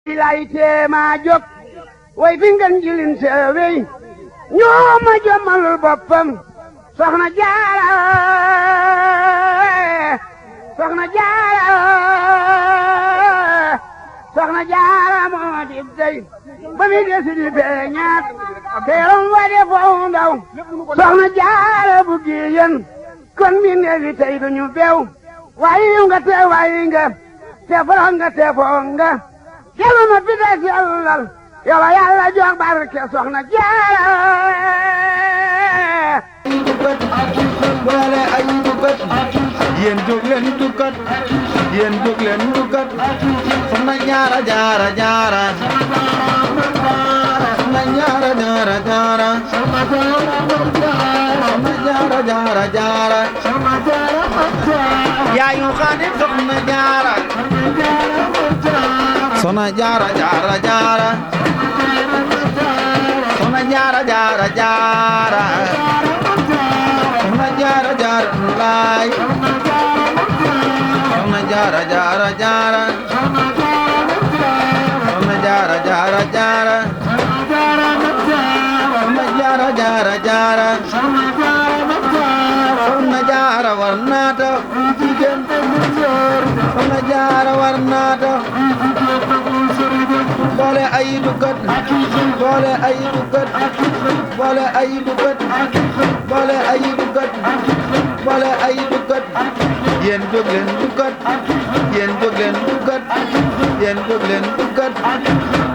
lay tee maa jóg way fi ngeen jilin seewey ñoo ma jommalul boppam soxna jaara soxna jaara soxna jaara moo di dey ba mi desi di feeñaat teeram wa de foofu ndaw soxna jaara bu giyen kon mi neefi tey duñu beew waayi nga te waayi nga te foro nga te foo nga jelu ma fi des yàllal yow yàlla jox barke soxna jaara boole ay dukat yéen jóg leen dukat yéen jóg leen dukat soxna jaara jaara jaara soxna jaara jaara jaara soxna jaara jaara jaara yaayu Xaadim soxna jaara soxna jaara jaara jaara soxna jaara jaara jaara soxna jaara jaara laay soxna jaara jaara jaara soxna jaara jaara jaara soxna jaara jaara jaara soxna jaara war naata jigéen soxna jaara war naata boole ay dukat boole ay dukat boole ay dukat boole ay dukat boole ay dukat yéen jóg leen dukat yéen jóg leen dukat yéen jóg leen dukat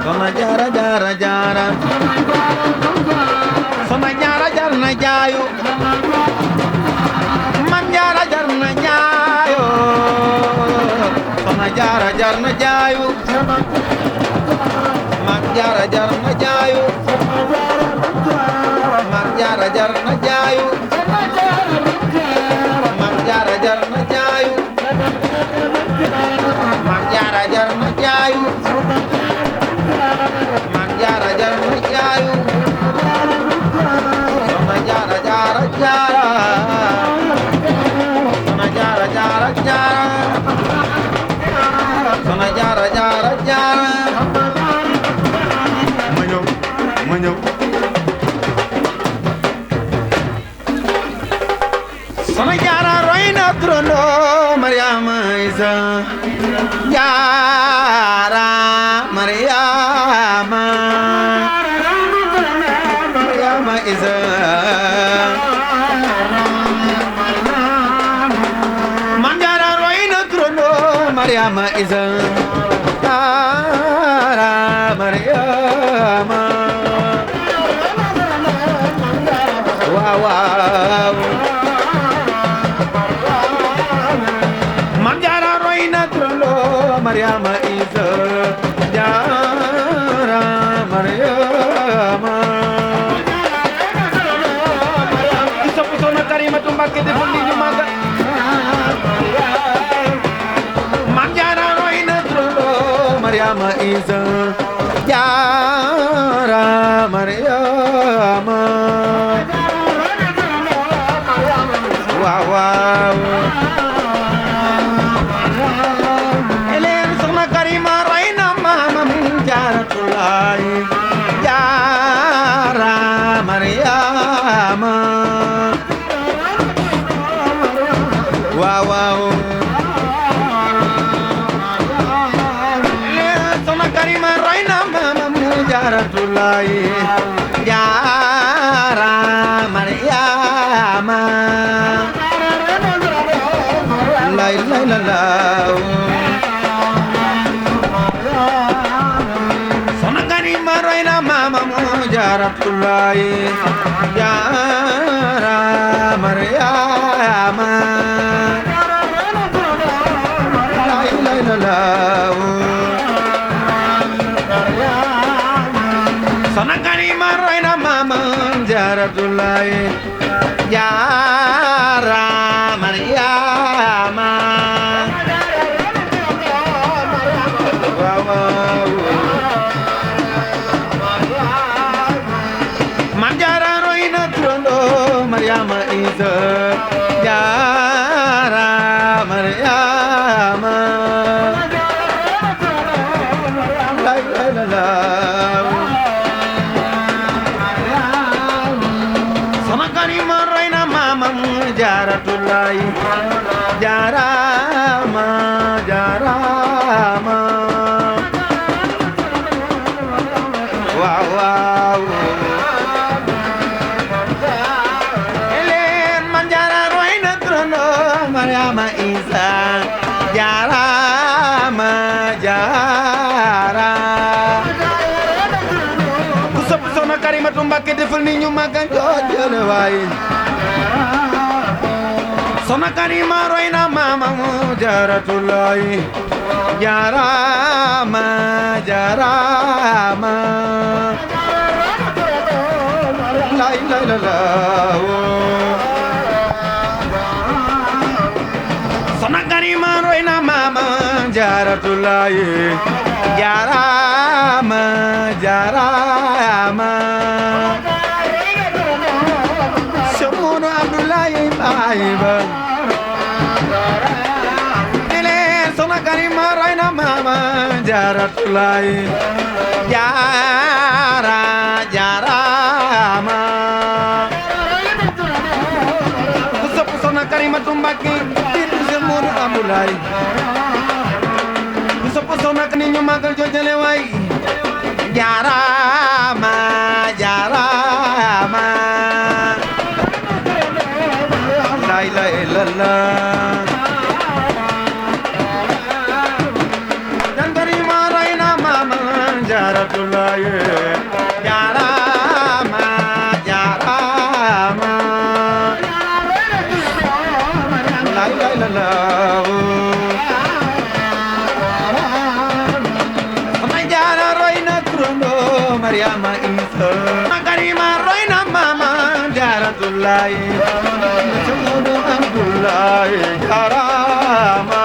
soxna jaara jaara jaara soxna jaara jar na jaayu man jaara jar na jaayu soxna jaara jar na jaayu man jaara jar na jaayu man jaara jar na jaayu man jaara jar na jaayu man jaara jar na jaayu man jaara jar na jaayu soxna jaara jaara jaara soxna jaara jaara jaara soxna jaara jaara jaara ma ñëw soxna jaara roy na turando Mariama Isa jaara Mariama Isa man jaara roy na turando Mariama Isa jaara Mariama waaw waaw man jaara roy na turando Mariama Isa jaara Mariama Isa Soxna Karimatu Mbàkke defal li ñu màggal man jaara roy na turando Mariama Isa jaara Mariama waaw waaw eleen Soxna Karima roy na maamam Jaaratulaay jaara Mariama waaw waaw eleen Soxna Karima roy na maamam Jaaratulaay jaara Mariama lay lay la la Soxna Karima roy na maamam Jaaratulaay jaara Mariama lay lay la la Soxna Karima roy na maamam Jaaratulaay jaara Mariama waaw waaw man jaara roy na turando Mariama Isa jaara Mariama lay la la Soxna Karima roy na maamam Jaaratulaay jaarama jaarama waaw waaw Elen man jaara roy na trono Mariama Isa jaarama jaara ku sopp Soxna Karimatu Mbàkke defal ni ñu magal joojale waay Soxna Karima roy na maamam Jaaratulaay jaarama jaarama la ilaha illallah Soxna Karima roy na maamam Jaaratulaay jaarama jaarama Semono Abdoulaye Bayba Soxna Karima roy na maamam Jaaratulaay jaara jaarama ku sopp Soxna Karimatu Mbàkke bintu Semono Abdoulaye ku sopp Soxna ni ñu magal joojale waay jaarama jaarama la ilaha illallah Jaaratulaay jaarama jaarama la ilaha illallah Soxna Jaara roy na turando Mariama Isa Soxna Karima roy na mama Jaaratulaay Semono Abdoulaye jaarama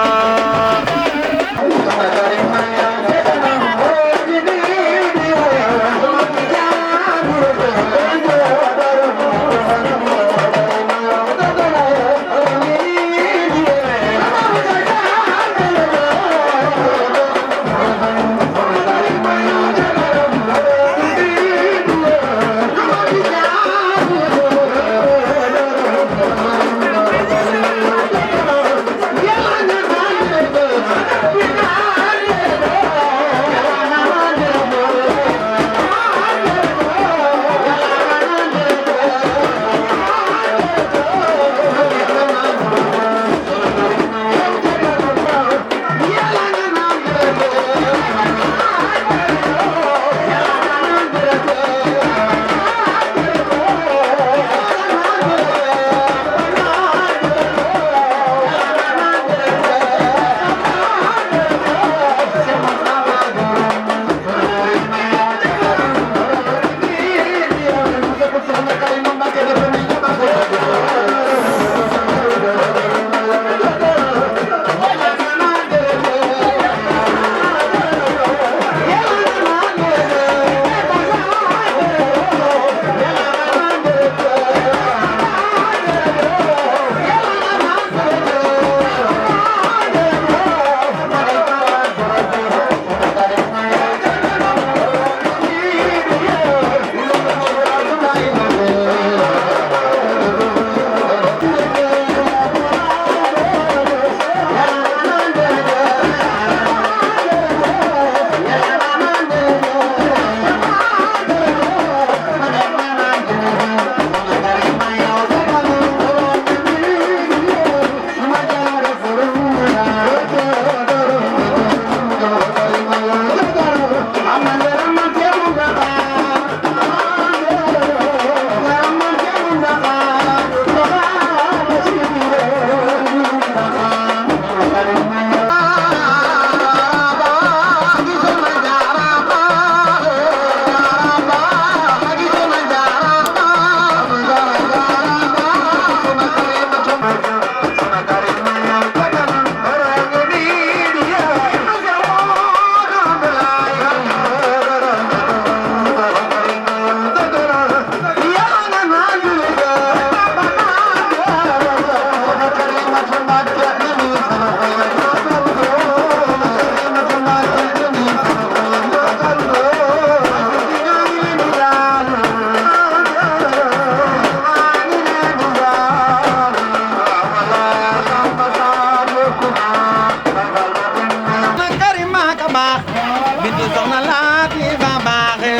bintu soxna Latifa baaxe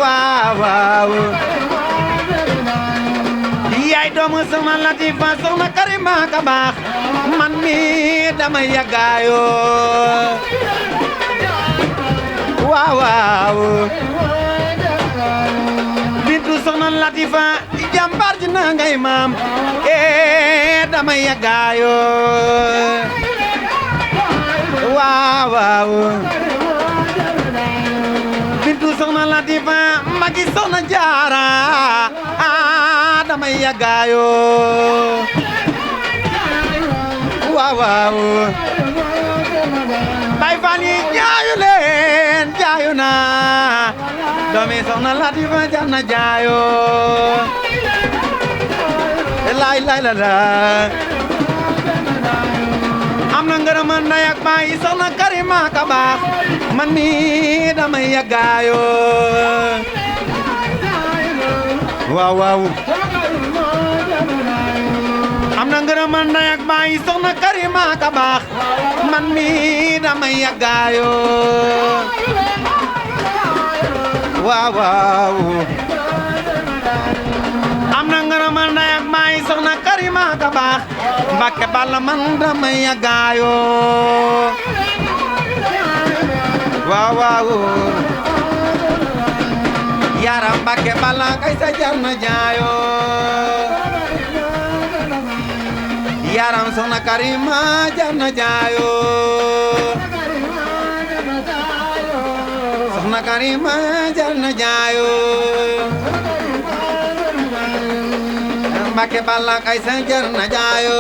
waaw waaw yaay doomu soxna Latifa soxna Karima ka baax man mi dama yàggaayo waaw waaw bintu soxna Latifa jàmbaar ji na ngay maam dama yàggaayo waaw waaw bintu soxna Latifa magi soxna Jaara dama yàggaayo waaw waaw Baay Faal yi jaayu leen jaayu na doomi soxna Latifa jar na jaayo laay laay la la am na ngërëm ndey ak baay soxna Karima ka baax man mi damay yàggaayo waaw waaw am na ngërëm ndey ak baay soxna Karima ka baax man mi damay yàggaayo waaw waaw am na ngërëm ndey ak baay soxna Karima ka baax Mbàkke Balla man damay yàggaayo waaw waaw yaram Mbàkke Balla kay sa jar na jaayo yaram soxna Karima jar na jaayo soxna Karima jar na jaayo Mbàkke Balla kay sa jar na jaayo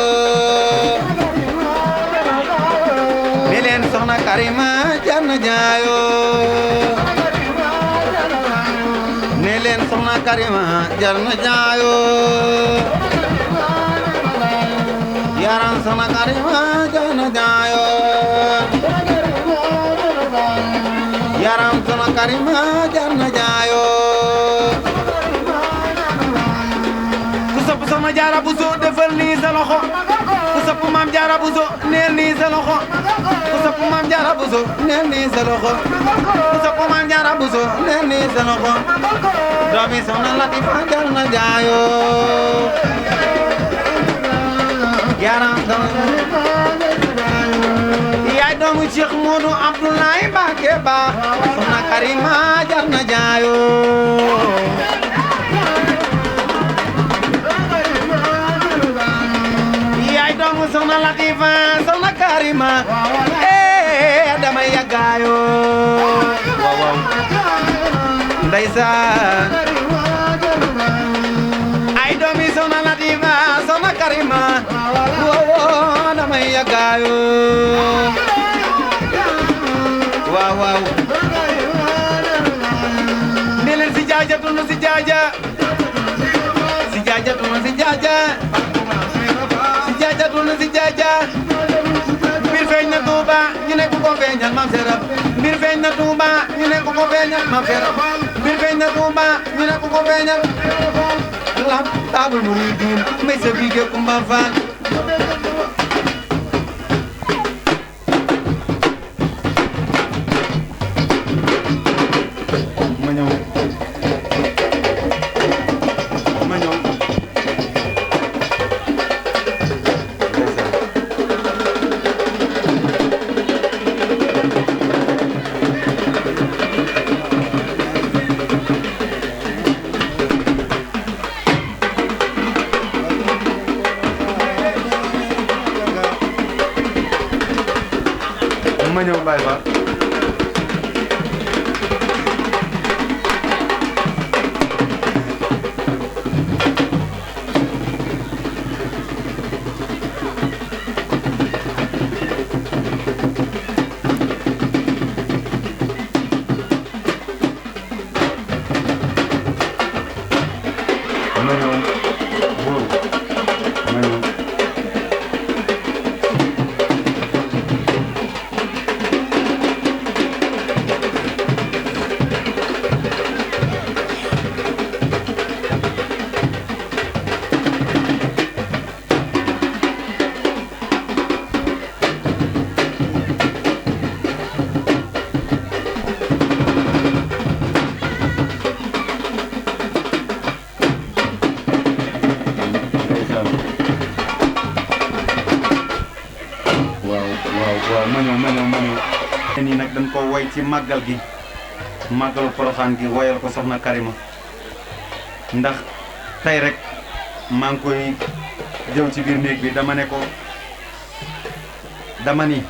ni leen soxna Karima jar na jaayo ni leen soxna Karima jar na jaayo yaram soxna Karima jar na jaayo yaram soxna Karima jar na jaayo ku sopp soxna Jaara Buso defal nii sa loxo ku sopp Maam Jaara Buso neel nii sa loxo ku sopp Maam Jaara Buso neel nii sa loxo ku sopp Maam Jaara Buso neel nii sa loxo doomi soxna Latifa jar na jaayo yaram yaay doomu Cheikh Modou Abdoulaye Mbacké Ba soxna Karima jar na jaayo yaay doomu soxna Latifa soxna Karima damay yàggaayo waaw waaw ndeysaan ay doomi soxna Latifa soxna Karima woo damay yàggaayo waaw waaw ne leen si jaaja tunu si jaaja si jaaja tunu si jaaja si jaaja tunu si jaaja mbir feeñ na Tuuba ñu ne ku ko feeñal Maam Serap mbir feeñ na Tuuba ñu ne ku ko feeñal Maam Serap mbir feeñ na Tuuba ñu ne ku ko feeñal lam taabul muridin may sa bige Kumba Faal ma ñëw Baye Fall nii nag dañ ko woy ci màggal gi màggalu Poroxaan gi woyal ko soxna Karima ndax tey rek maa ngi koy jëw ci biir néeg bi dama ne ko dama ni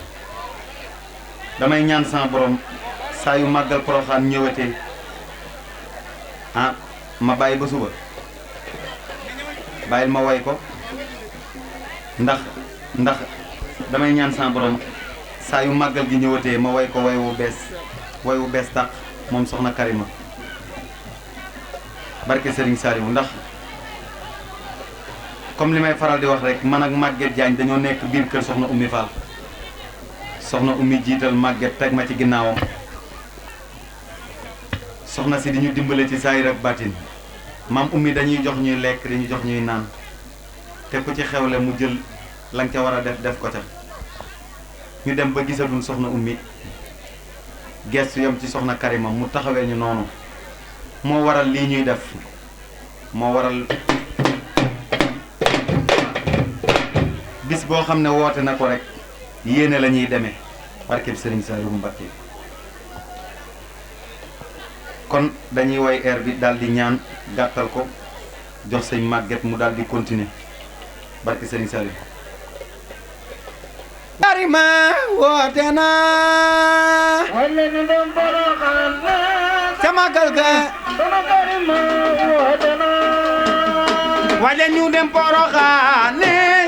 damay ñaan sama borom saa yu màggal Poroxaan ñëwatee ah ma bàyyi ba suba bàyyil ma woy ko ndax damay ñaan sama borom saa yu màggal gi ñëwatee ma woy ko woy wu bees tàq moom soxna Karima barke Serigne Saliou ndax comme li may faral di wax rek man ak Maguette Diagne dañoo nekk biir kër soxna Oumy Fall soxna Oumy jiital Maguette teg ma ci ginnaawam soxna si di ñu dimbale ci saayir ak baatin maam Oumy dañuy jox ñuy lekk dañuy jox ñuy naan te ku ci xewle mu jël la nga ca war a def ko ca ñu dem ba gisatul soxna Oumy gestu yam ci soxna Karima mu taxawee ñu noonu moo waral lii ñuy def moo waral bis boo xam ne woote na ko rek yéene la ñuy demee barkeb Serigne Saliou Mbacké kon dañuy woy air bi daal di ñaan gàttal ko jox sëñ Maguette mu daal di continuer barke Serigne Saliou. Karima woote na wala ñu dem Poroxaan ca magal ga soxna Karima woote na wala ñu dem Poroxaan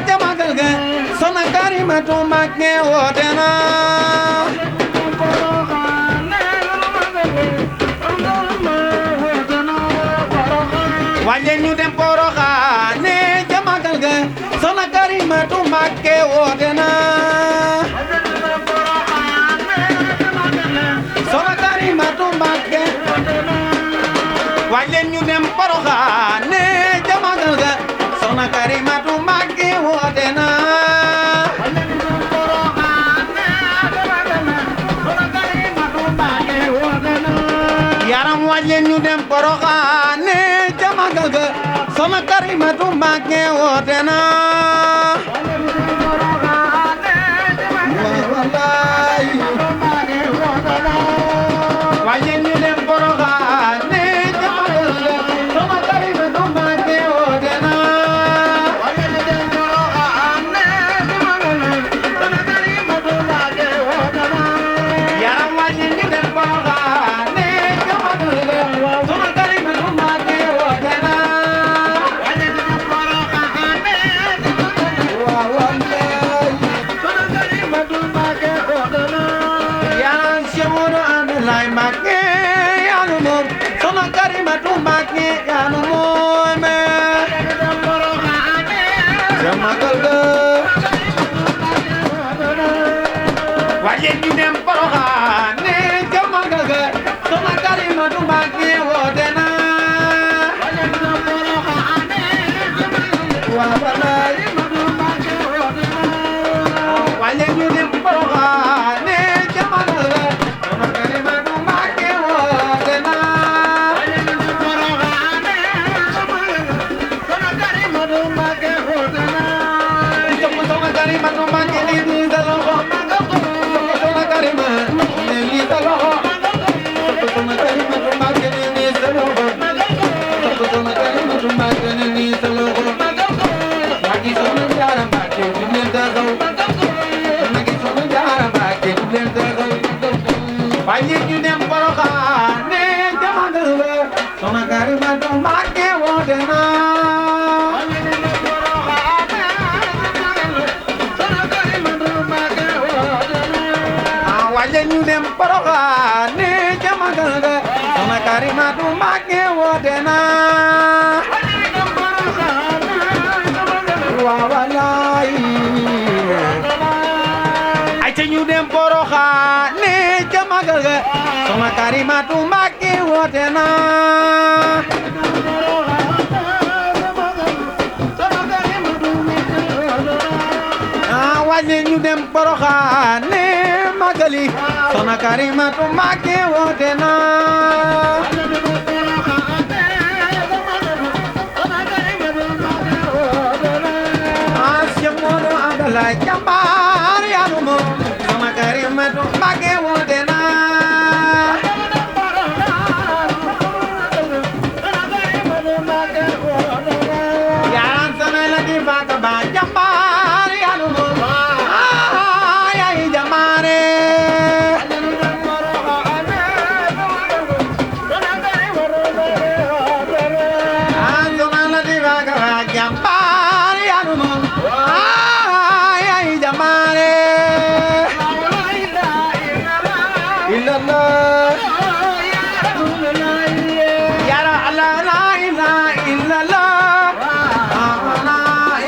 ca magal ga soxna Karimatu Mbacké woote na wala ñu dem Poroxaan ca magal ga soxna Karimatu Mbacké woote na soxna Karimatu Mbacké wala ñu dem Poroxaan ca magal ga soxna Karimatu Mbacké woote na yaram wala ñu dem Poroxaan ca magal ga soxna Karimatu Mbacké woote na wallaay wala ñu dem Poroxaan ca magal ga soxna Karimatu Mbacké woote na yaram wala ñu dem Poroxaan ca magal ga soxna Karimatu Mbacké woote na Lay Mbacké yaanu moom soxna Karimatu Mbacké yaanu moom ca magal ga waaye ñu dem Poroxaan ca magal ga soxna Karimatu Mbacké woote na waaw wallaay waaye ñu dem Poroxaan ca magal ga soxna Karimatu Mbacké woote na soxna Karimatu Mbacké ni sa loxo soxna Karima ni sa loxo soxna Karimatu Mbacké ni sa loxo soxna Karimatu Mbacké ni sa loxo magi soxna Jaara Mbacké du leen taxaw magi soxna Jaara Mbacké du leen taxaw waaye ñu dem Poroxaan ca magal ga soxna Karimatu Mbacké woote na waaye ñu dem Poroxaan ca magal ga soxna Karimatu Mbacké woote na waaw wallaay ay ca ñu dem Poroxaan ca magal ga soxna Karimatu Mbacké woote na waaye ñu dem Poroxaan magali soxna Karimatu Mbacké woote na Cheikh Modou Abdoulaye jàmbaar yaanu moom soxna Karimatu Mbacké woote na yaran sana la di baka ba jambar yanu ay jamare sana la di baka ba jambar yanu ay jamare illallah ya la ilaha illallah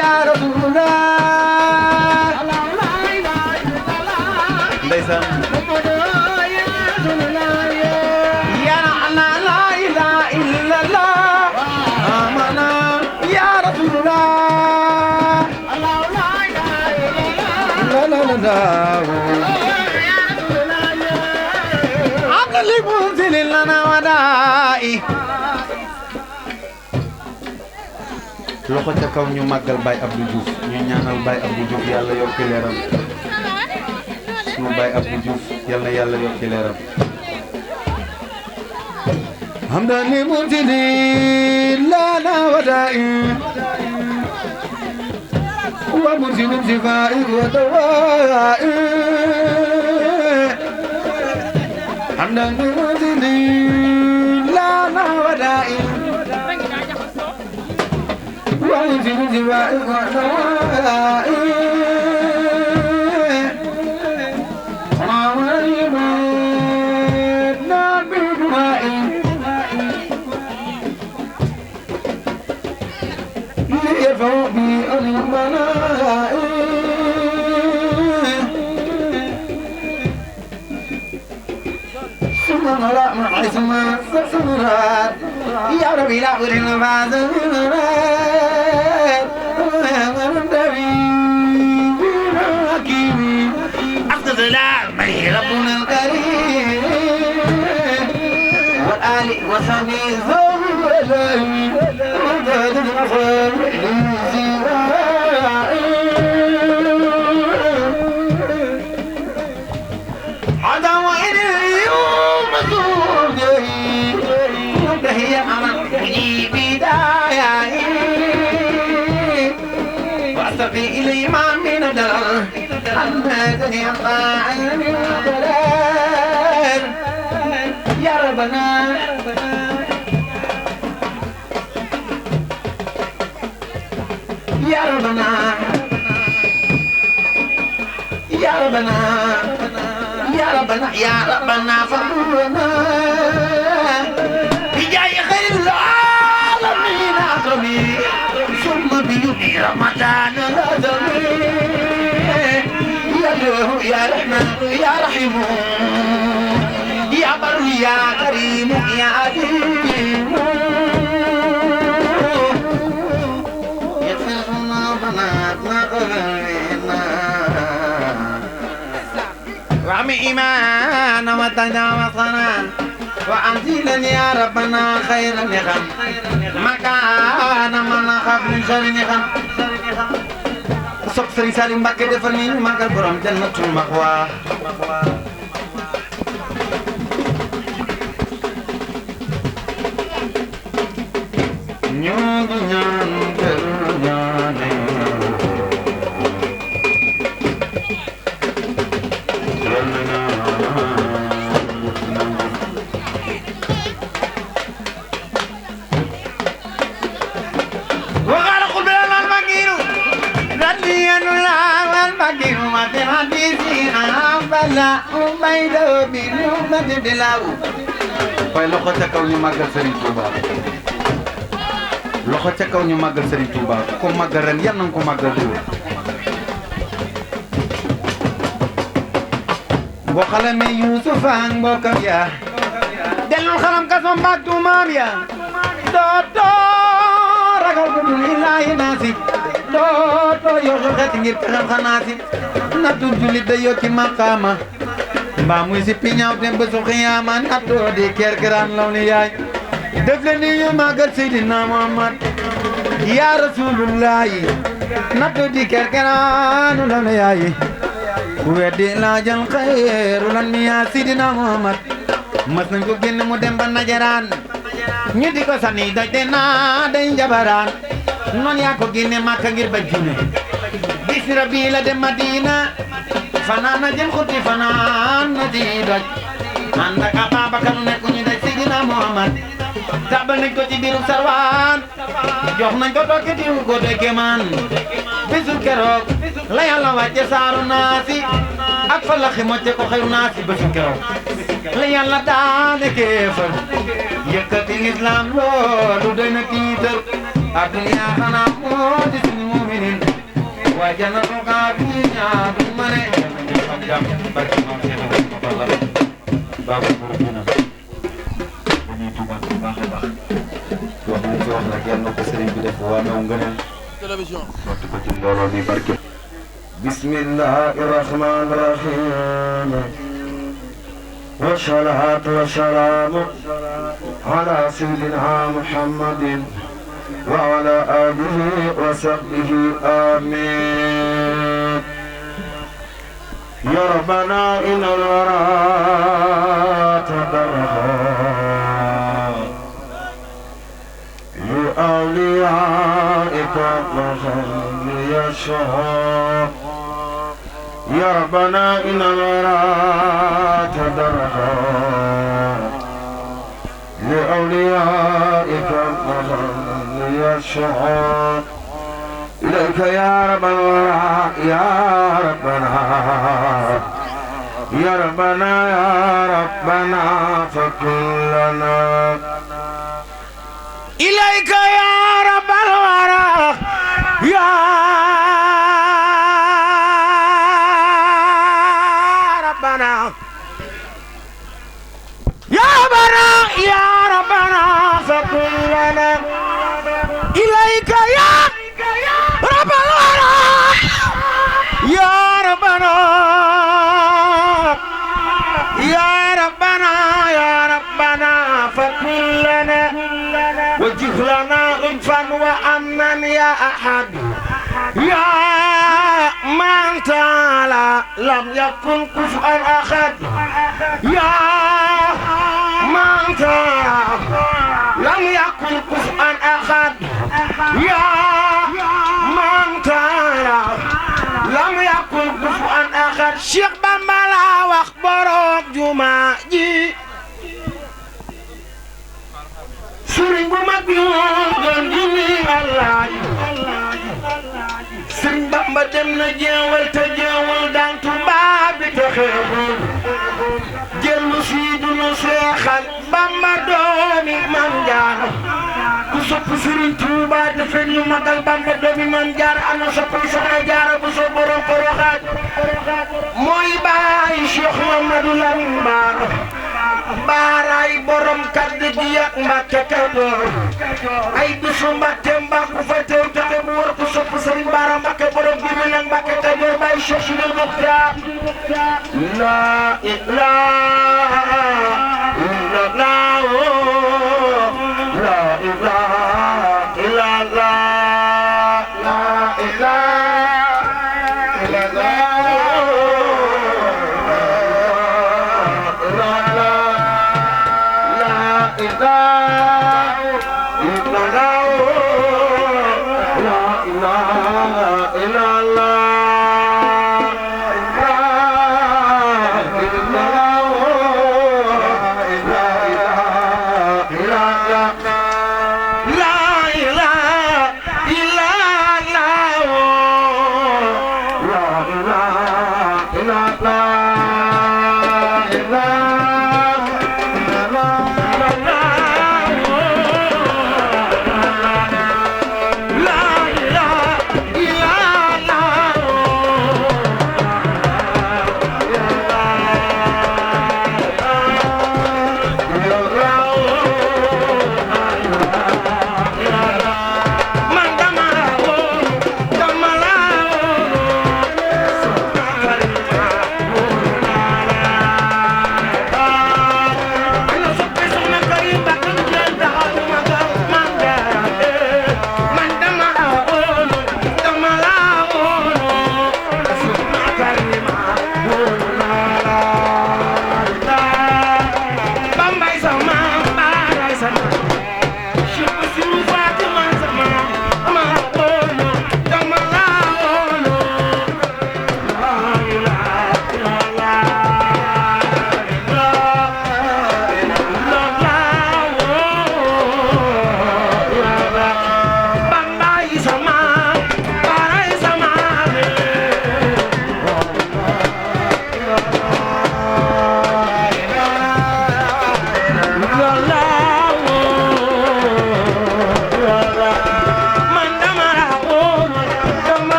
ya rasulullah ndeysaan ya la ilaha illallah amana ya rasulullah la la la la amna li munzil lana wadai loxo ca kaw ñu màggal Baye Abdou Diouf ñu ñaanal Baye Abdou Diouf yàlla yokki leeram sunu Baye Abdou Diouf yal na yàlla yokki leeram hamdan li munzil lana wadai wa munzil shifai wa dawai hamdan li munzil lana wadai وانزل الجبال والدوائي وعلمنا بالدوائي ليرفعوا بي المنائي ثم نرى من حيث ما سنرات يا ربي لا أريد بعد ربنا الكريم والآل وصحبه ذو وزاد الغفار عدم إلى اليوم زوجي منتهي أمام بداية وأستقي إلي ما من الدار حمدني الله يا ربنا يا ربنا يا ربنا يا ربنا يا ربنا فرنا بجاي خير العالمين أكرمي ثم بيومي رمضان الأزمي يا الله يا رحمن يا رحيم يا بر يا كريم يا عظيم يغفر لنا بناتنا وعم إيمانا وتجاوزنا وأنزلا يا ربنا خير النعم مكان من خاف من شر النعم sopp Serigne Saliou Mbacké defal ni ñu màggal borom jannatul maxwa ñu ngi ñaan kër ñaane waaye loxo ca kaw ñu màggal Serigne Touba loxo ca kaw ñu màggal Serigne Touba ko màggal ren yal nañu ko màggal déwén boo xalamee Yuusuf ak mbokkam ya dellul xalam ka som baak tuumaam ya dootoo ragal ko dul illaahi naasi dootoo yoxu xeeti ngir pexem xanaasi nattu julit da yokki maqaama mbaa muy si piñaaw te bésu xiyaama nattoo di kerkeraan law ni yaay def leen ni ñu màggal Seydina Muhammad ya Rasulullahi nattoo di kerkeraan law ni yaay weddi laajal xayrul anbiya sidina Muhammad mas nañ ko génn mu dem ba najaraan ñu di ko sànni doj de naa day njabaraan noon yaa ko génne Makka ngir bañ diine bis rabi la dem Madina fanaan na jëm xuti fanaan na ci doj ànd ak Ababakar nu nekk ñu daj sidina Muhammad tabal nañ ko ci biiru sarwaan jox nañ ko tokki diw ko de kemaan bisu keroog la yàlla wàcce saaru naasi ak fa la ximocce ko xayru naasi bisu keroog la yàlla daane kéefar yëkkati islam loolu doy na tiitar adduna xanaa moo di suñu muminin waaye jannatu kaafiriina duñ ma ne am jàmm barki maam Cheikh Balla baabu burkina dañuy tuubaat bu baax a baax wax nañ ci wax rek yàlla na ko sëriñ bi def waa mew ngëneel sotti ko ci mbooloo mi barke bismillahi rahmani rahim والصلاة والسلام على سيدنا محمد وعلى آله وصحبه آمين يا ربنا إن الورى تبرها لأوليائك وخلي الشهر يا ربنا إن الورى تدرها لأوليائك وخلي الشهر إليك يا رب الورى يا ربنا يا ربنا يا ربنا فكلنا إليك يا رب الورى يا ربنا يا ربنا يا ربنا فكلنا إليك يا رب الورى يا ربنا يا ربنا يا ربنا فكلنا وجه لنا غفا وأمنا يا أحد يا من تعالى لم يكن كفءا أحد يا من تعالى لم يكن كفءا أحد يا من تعالى لم يكن كفءا أحد شيخ بامبا لا wax borom jumaa ji sëriñ bu mag bi doon junni Allah sëriñ Bamba dem na jeewal te jeewal daan Tuubaa bi te xeexul jëllu sii du nu seexal Bamba doomi Maam Jaara ku sopp sëriñ Tuubaa dafa ñu magal Bamba doomi Maam Jaara ana sopp Soxna Jaara bu so borom Poroxaan mooy baay Cheikh Mamadou Lamine Bara baaraay borom kaddu gi ak Mbàkke Kajoor ay bisu Mbàkke Mbàkku fa teew joxe bu war ko sopp Sëriñ Bara Mbàkke borom bi mu nag Mbàkke Kajoor baay Cheikh Sidil Muxtaar la ilaha illallah la ilaha illallah la ilaha illallah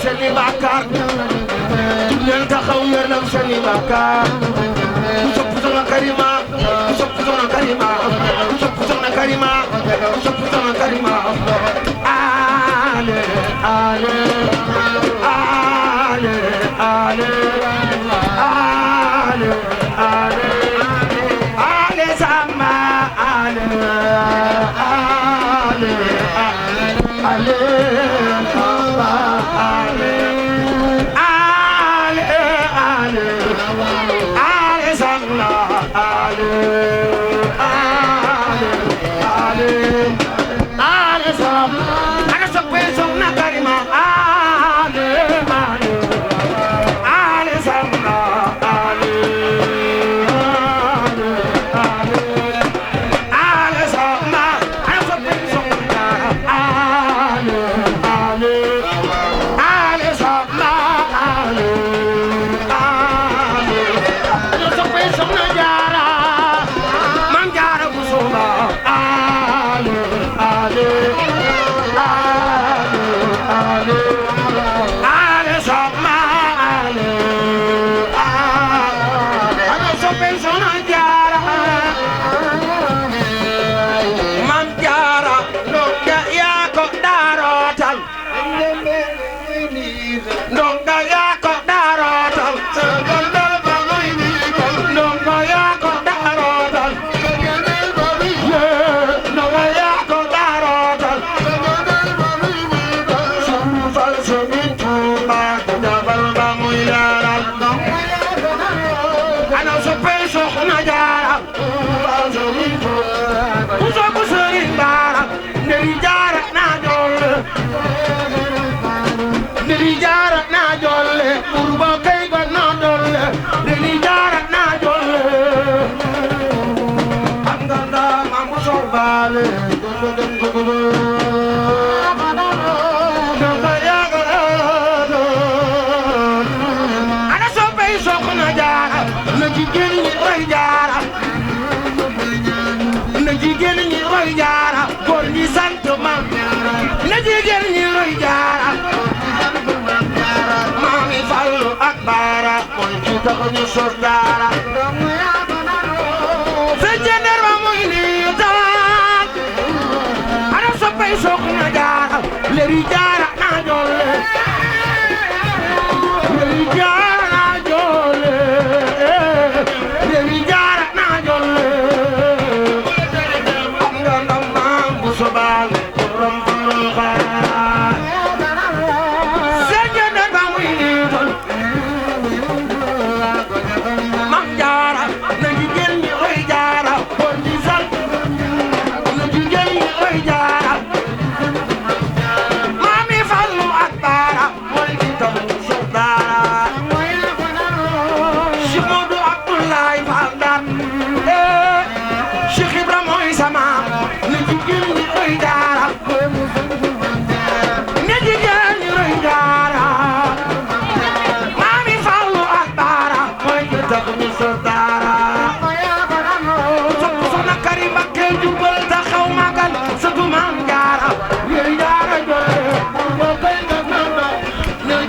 Seni bakar, tulen taxaw yernam seni bakar. Sopp Soxna Karima, sopp Soxna Karima, sopp Soxna Karima, sopp Soxna Karima. Ale, ale, ale, ale, ale, ale, ale sama, ale, ale, ale,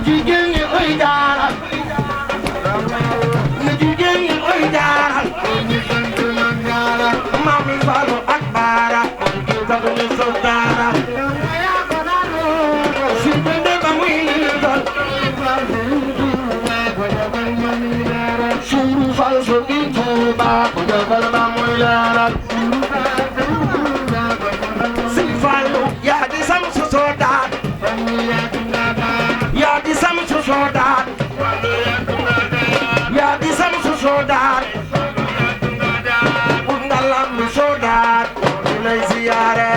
jigéen ñi koy jaaral na jigéen ñi koy jaaral Mami Fallou ak Baara tax ñu so daara si bende ba muy liital Suru Fall so in Touba ko defal ba muy leeral Si Fallou yaa di sam su so daat yaa di sam su so daat yaa di sam su so daat mi sodaat di lay ziyaare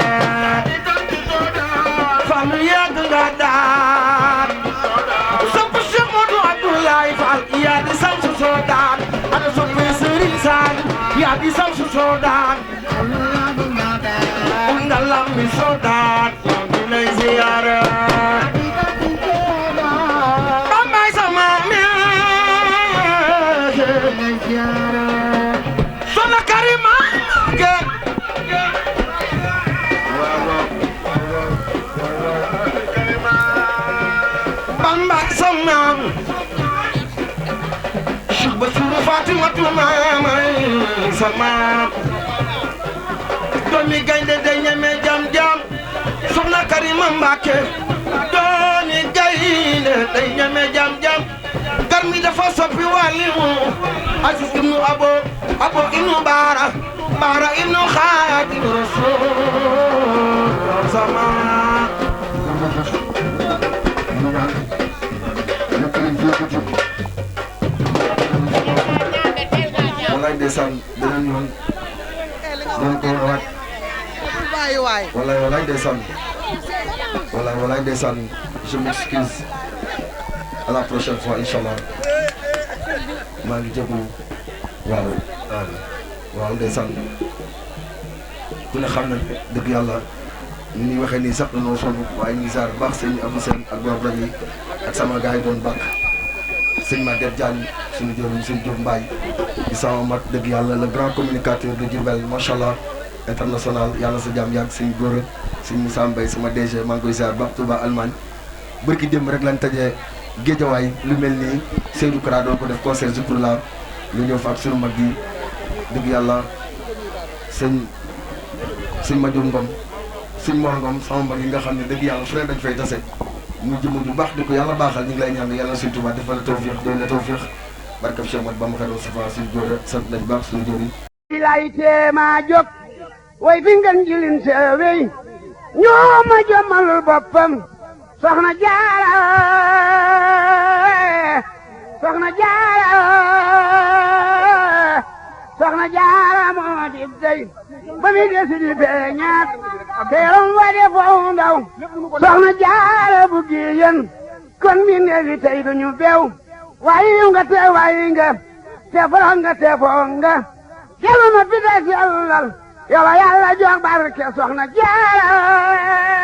Fallu yàgg nga daat sopp Cheikh Modou Abdoulaye Fall yaa di sam su sodaat ana soppi Serigne Sall yaa di sam su sodaat ngalam mi sodaat di lay ziyaare bambay sama mi Soxna Karima Bamba sama Cheikh Bassirou Fatimatu maamay sama doomi gaynde day ñeme jam Soxna Karima Mbàkke doomi gaynde day ñeme jam garmi dafa soppi walimu Aziz ibnu Abo ibnu Baara ibnu Xaadim Rasul sama Walay ndeysaan beneen yoon doon ko waat walay ndeysaan walay ndeysaan je m'excuse à la prochaine fois inchallah maa ngi jégalu waaw ndeysaan ku ne xam na dëgg yàlla ni ñuy waxee nii sax dañoo sonn waaye ñu ngi saar baax sëñ Abdou Sène ak borom rajo yi ak sama gars yi doon bàkk sëñ Maguette Diagne suñu jëriñ sëñ Diop Mbaye di sama mag dëgg yàlla le grand communicateur de Diourbel macha allah international yàlla sa jàmm yàgg sëñ Gora sëñ Moussa Mbaye sama DG maa ngi koy saar baax Touba Allemagne bërki démb rek lañ tajee Géejawaay lu mel nii Seydou Kara doon ko def concert Zikroullah lu ñëw fa ak suñu mag yi dëgg yàlla sëñ Madiou Ngom sëñ Mor Ngom sama mag yi nga xam ne dëgg yàlla fu ne dañ fay tase mu jëmm ju baax di ko yàlla baaxal ñu ngi lay ñaan yàlla suñu Tuubaa defal la tawfiix doy la tawfiix barkab Cheikh Mat Bamba Xaadimu Mustafaa suñu góor sant nañ baax suñu jëriñ lay teema jóg way fi ngeen jilin seewey ñoo ma jommalul boppam soxna jaara moo di dey ba mi desi di beñaat teeram wa de foofu ndaw soxna jaara bu giyen kon mi neefi tey duñu bew wayi nga te foro nga te foo nga jelu ma pita sellal yow yàlla jox barke soxna jaara